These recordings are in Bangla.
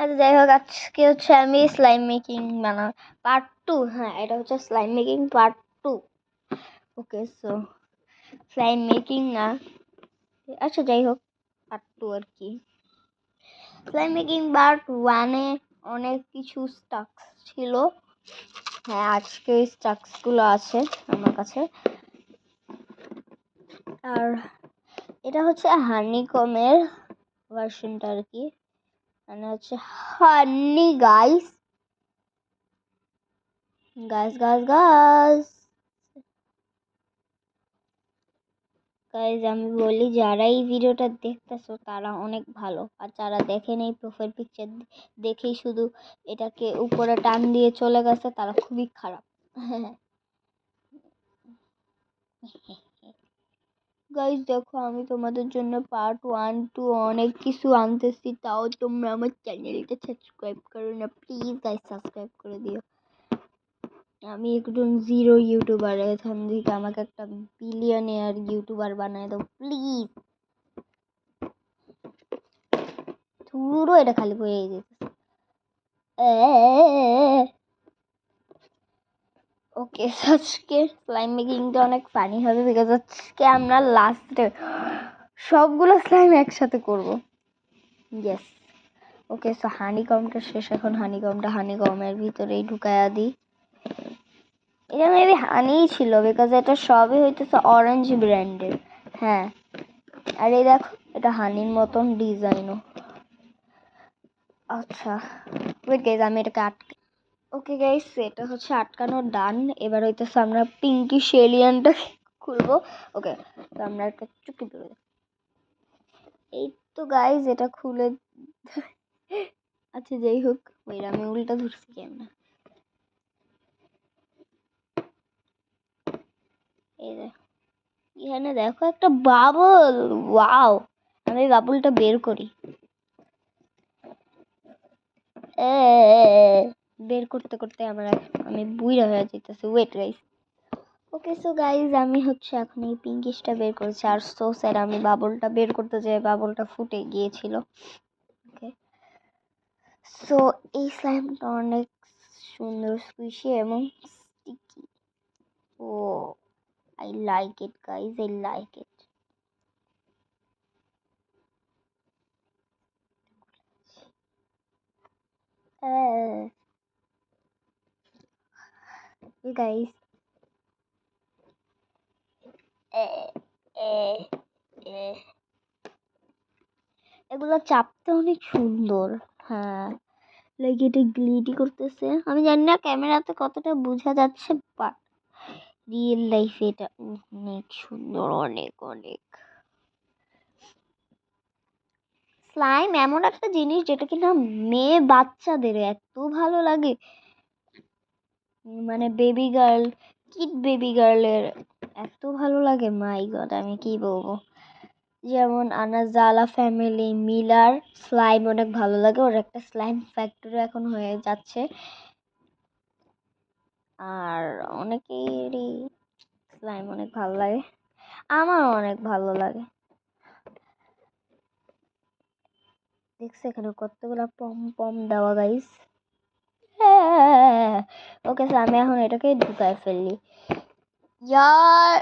আচ্ছা যাই হোক, আজকে হচ্ছে আমি স্লাইম মেকিং পার্ট 2। হ্যাঁ, এটা হচ্ছে স্লাইম মেকিং পার্ট 2। ওকে, সো স্লাইম মেকিং না, আচ্ছা যাই হোক পার্ট 2 আর কি। স্লাইম মেকিং পার্ট 1-এ অনেক কিছু স্টাক্স ছিল। হ্যাঁ, আজকে স্টাক্সগুলো আছে আমার কাছে। আর এটা হচ্ছে হানিকমের ভার্সনটা আর কি, মানে হচ্ছে honey guys guys guys guys guys আমি বলি, যারা এই ভিডিওটা দেখতেছো তারা অনেক ভালো, আর যারা দেখেন এই প্রোফাইল পিকচার দেখেই শুধু এটাকে উপরে টান দিয়ে চলে গেছে তারা খুবই খারাপ। গাইস দেখো, আমি তোমাদের জন্য পার্ট 1 2 অনেক কিছু আনতেছি, তাও তোমরা আমার চ্যানেলটা সাবস্ক্রাইব করো না প্লিজ গাইস, সাবস্ক্রাইব করে দিও। আমি একজন জিরো ইউটিউবার, এখান থেকে আমাকে একটা বিলিয়নিয়ার ইউটিউবার বানায় দাও প্লিজ। পুরো এটা খালি হয়ে যেতেছে। ওকে, আজকে স্লাইম মেকিংটা অনেক ফানি হবে, বিকজ আজকে আমরা লাস্টে সবগুলো স্লাইম একসাথে করব। ইয়েস। ওকে, সো হানিকমটা শেষ, এখন হানিকমের ভিতরেই ঢুকায়া দিই। এটা মেবি হানিই ছিল, বিকজ এটা সবই হইতেছে অরেঞ্জ ব্র্যান্ডের। হ্যাঁ, আর এই দেখো এটা হানির মতন ডিজাইনও। আচ্ছা ওয়েট গাইস, আমি এটাকে ওকে গাইস, এটা হচ্ছে আটকানো ডান। এবার হইতেছে আমরা পিঙ্কি শেলিয়ানটা খুলবো। ওকে, তো আমরা একটা চুক্তি দেবো। এই তো গাইস, এটা খুলে আচ্ছা যাই হোক, ওই আমি উল্টা ধরছি কেন। এই দেখো, এখানে দেখো একটা বাবল। ওয়াও, আমি বাবলটা বের করি। বের করতে করতে আমি বুইড়া হয়ে যেতেছি। Wait guys. Okay, so guys আমি হচ্ছে এখন এই পিঙ্কিশটা বের করেছি, আর সো স্যার আমি বাবলটা বের করতে যাই, বাবলটা ফুটে গিয়েছিল। ওকে, সো এই স্লাইমটা অনেক সুন্দর, স্কুইশি এবং sticky. Oh I like it guys, I like it. Guys এগুলো চাপতে অনেক সুন্দর। হ্যাঁ, লাইক এটা গ্লিটি করতেছে, আমি জানি না ক্যামেরাতে কতটা বোঝা যাচ্ছে, বাট রিয়েল লাইফে এটা অনেক সুন্দর, অনেক অনেক। স্লাইম এমন একটা জিনিস যেটা কিনা মেয়ে বাচ্চাদের এত ভালো লাগে, মানে বেবি গার্ল, কিড বেবি গার্লের এত ভালো লাগে, মাই গড আমি কি বলবো। যেমন আনাজালা ফ্যামিলি মিলার স্লাইম অনেক ভালো লাগে, ওর একটা স্লাইম ফ্যাক্টরি এখন হয়ে যাচ্ছে। আর অনেকেরই স্লাইম অনেক ভালো লাগে, আমার অনেক ভালো লাগে। দেখছো এখানে কতগুলা পম পম দেওয়া গাইস। ওকে, আমি এখন এটাকে ঢুকায় ফেললি। ইয়ার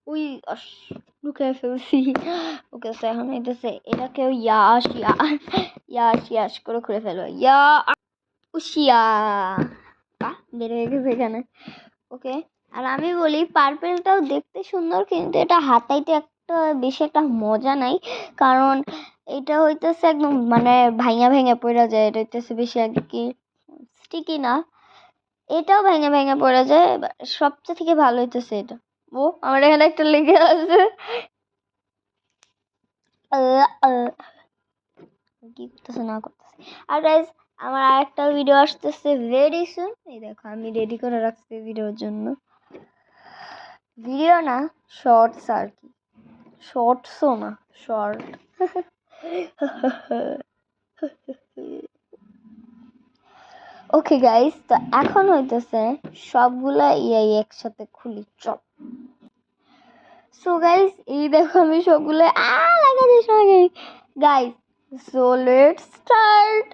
উই ঢুকায় ফেলছি। ওকে, এখন এটাকেও ইয়াস ইয়াস ইয়াস করে খুলে ফেলবো। উশিয়া বের হয়ে গেছে এখানে। ওকে, আর আমি বলি পার্পেলটাও দেখতে সুন্দর, কিন্তু এটা হাতাইতে একটা বেশি একটা মজা নাই, কারণ এটা হইতেছে একদম মানে ভাঙা ভেঙে পড়া যায়। এটা হইতেছে বেশি আর কি স্টিকি না, এটাও ভেঙে ভেঙে পড়া যায়। সবচেয়ে থেকে ভালো হইতেছে এটা। ও আমার এখানে একটা লেগে আছে, কি করতেছে না করতেছে। আর গাইজ আমার আরেকটা ভিডিও আসতেছে ভেরি সুন, এই দেখো আমি রেডি করে রাখছি ভিডিওর জন্য। ভিডিও না, শর্টস আর কি, শর্টসও না, শর্ট। ওকে গাইস, তো এখন হইতেছে সবগুলা ইয়াই একসাথে খুলি, চপ। সো গাইস এই দেখো আমি সবগুলো লাগাচ্ছি guys. So let's start.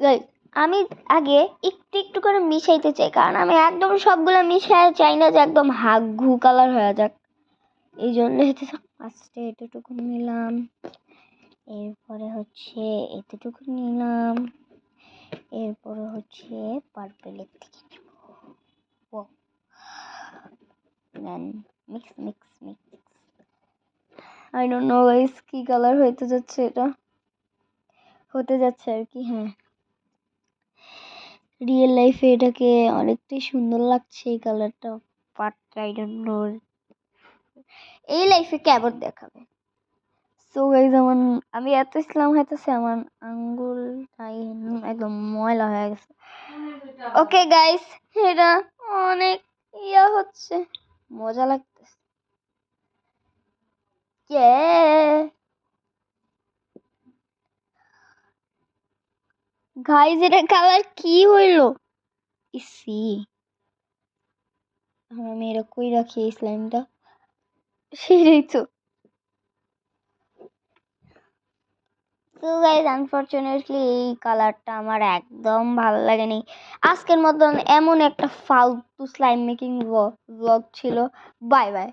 Guys, আমি আগে একটু একটু করে মিশাইতে চাই, কারণ আমি একদম সবগুলো মিশাই চাই না যে একদম হাগু কালার হয়ে যাক। এই জন্য ফার্স্টে এতটুকু নিলাম, এরপরে হচ্ছে এতটুকু নিলাম, এরপরে হচ্ছে পার্পেলের থেকে নিব। Then mix mix mix. I don't know guys কি কালার হতে যাচ্ছে, এটা হতে যাচ্ছে আর কি। হ্যাঁ, রিয়েল লাইফে এটাকে অনেকটাই সুন্দর লাগছে এই কালারটা, বাট আই ডোন্ট নো এই লাইফে কেমন দেখাবে। সো গাইজ, আমি এত ইসলাম হইতেছে, আমার আঙ্গুল একদম ময়লা হয়ে গেছে। ওকে গাইস, এটা অনেক হচ্ছে, মজা লাগতেছে। গাইজ, এটা কালার কি হইলো? ইসি, আমি এরকমই রাখি এই স্লাইমটা, সেটাই তো। তো গাইজ, আনফরচুনেটলি এই কালারটা আমার একদম ভালো লাগেনি। আজকের মতন এমন একটা ফালতু স্লাইম মেকিং ব্লগ ছিল। Bye bye.